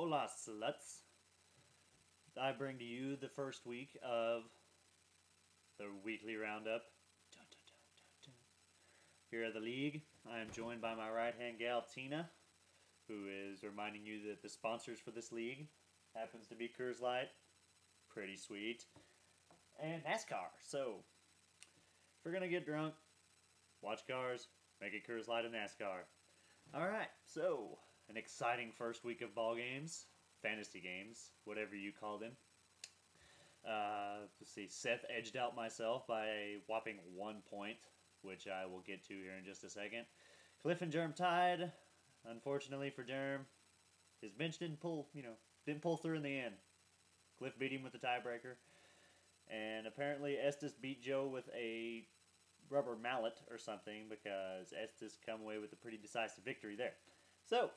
Hola, sluts. I bring to you the first week of the weekly roundup. Dun, dun, dun, dun, dun. Here at the league, I am joined by my right-hand gal, Tina, who is reminding you that the sponsors for this league happens to be Coors Light. Pretty sweet. And NASCAR. So, if we're going to get drunk, watch cars, make it Coors Light and NASCAR. Alright, so, an exciting first week of ball games. Fantasy games, whatever you call them. Let's see, Seth edged out myself by a whopping 1 point, which I will get to here in just a second. Cliff and Germ tied. Unfortunately for Germ, his bench didn't pull through in the end. Cliff beat him with the tiebreaker. And apparently Estes beat Joe with a rubber mallet or something, because Estes come away with a pretty decisive victory there. So,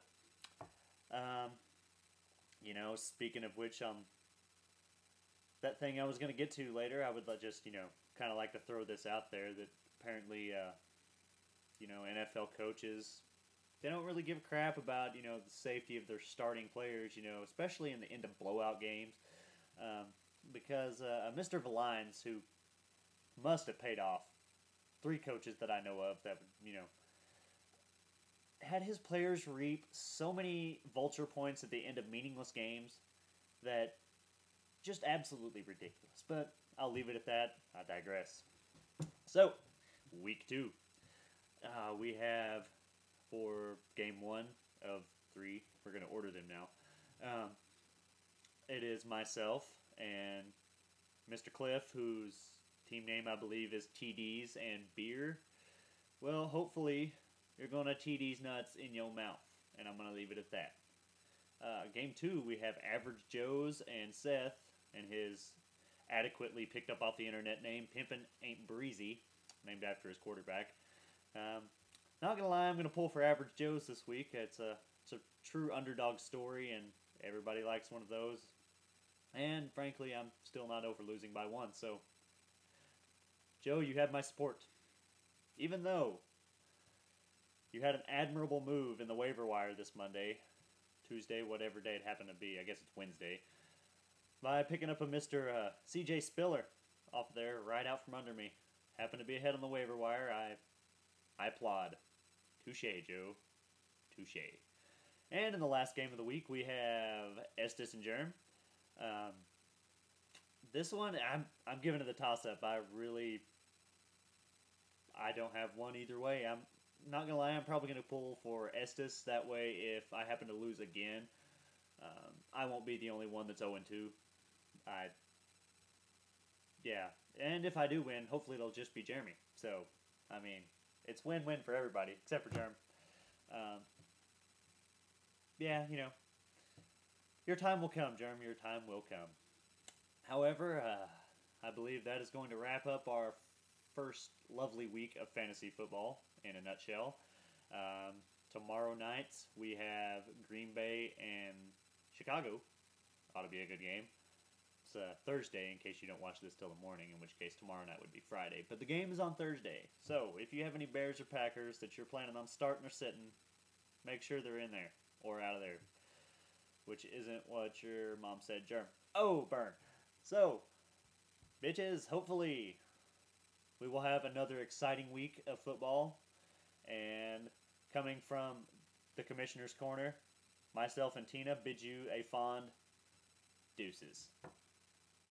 speaking of which, that thing I was going to get to later, I would just, kind of like to throw this out there, that apparently, NFL coaches, they don't really give a crap about, the safety of their starting players, especially in the end of blowout games, because Mr. Valines, who must have paid off 3 coaches that I know of that, had his players reap so many vulture points at the end of meaningless games that just absolutely ridiculous. But I'll leave it at that. I digress. So, week 2. We have, for game 1 of 3, we're going to order them now. It is myself and Mr. Cliff, whose team name I believe is TDs and Beer. Well, hopefully you're going to TD's nuts in your mouth, and I'm going to leave it at that. Game 2, we have Average Joe's and Seth, and his adequately picked up off the internet name, Pimpin' Ain't Breezy, named after his quarterback. Not going to lie, I'm going to pull for Average Joe's this week. It's a true underdog story, and everybody likes one of those. And frankly, I'm still not over losing by 1, so Joe, you have my support. Even though you had an admirable move in the waiver wire this Monday, Tuesday, whatever day it happened to be. I guess it's Wednesday. By picking up a Mr. CJ Spiller off there, right out from under me. Happened to be ahead on the waiver wire. I applaud. Touche, Joe. Touche. And in the last game of the week, we have Estes and Germ. This one, I'm giving it the toss-up. I don't have one either way. I'm not going to lie, I'm probably going to pull for Estes. That way, if I happen to lose again, I won't be the only one that's 0-2. Yeah. And if I do win, hopefully it'll just be Jeremy. So, I mean, it's win-win for everybody, except for Jerm. Yeah, your time will come, Jerm. Your time will come. However, I believe that is going to wrap up our first lovely week of fantasy football in a nutshell. Tomorrow night we have Green Bay and Chicago. Ought to be a good game. It's Thursday in case you don't watch this till the morning, in which case tomorrow night would be Friday. But the game is on Thursday. So if you have any Bears or Packers that you're planning on starting or sitting, make sure they're in there or out of there. Which isn't what your mom said, Germ. Oh, burn. So, bitches, hopefully we will have another exciting week of football. And coming from the Commissioner's Corner, myself and Tina bid you a fond deuces.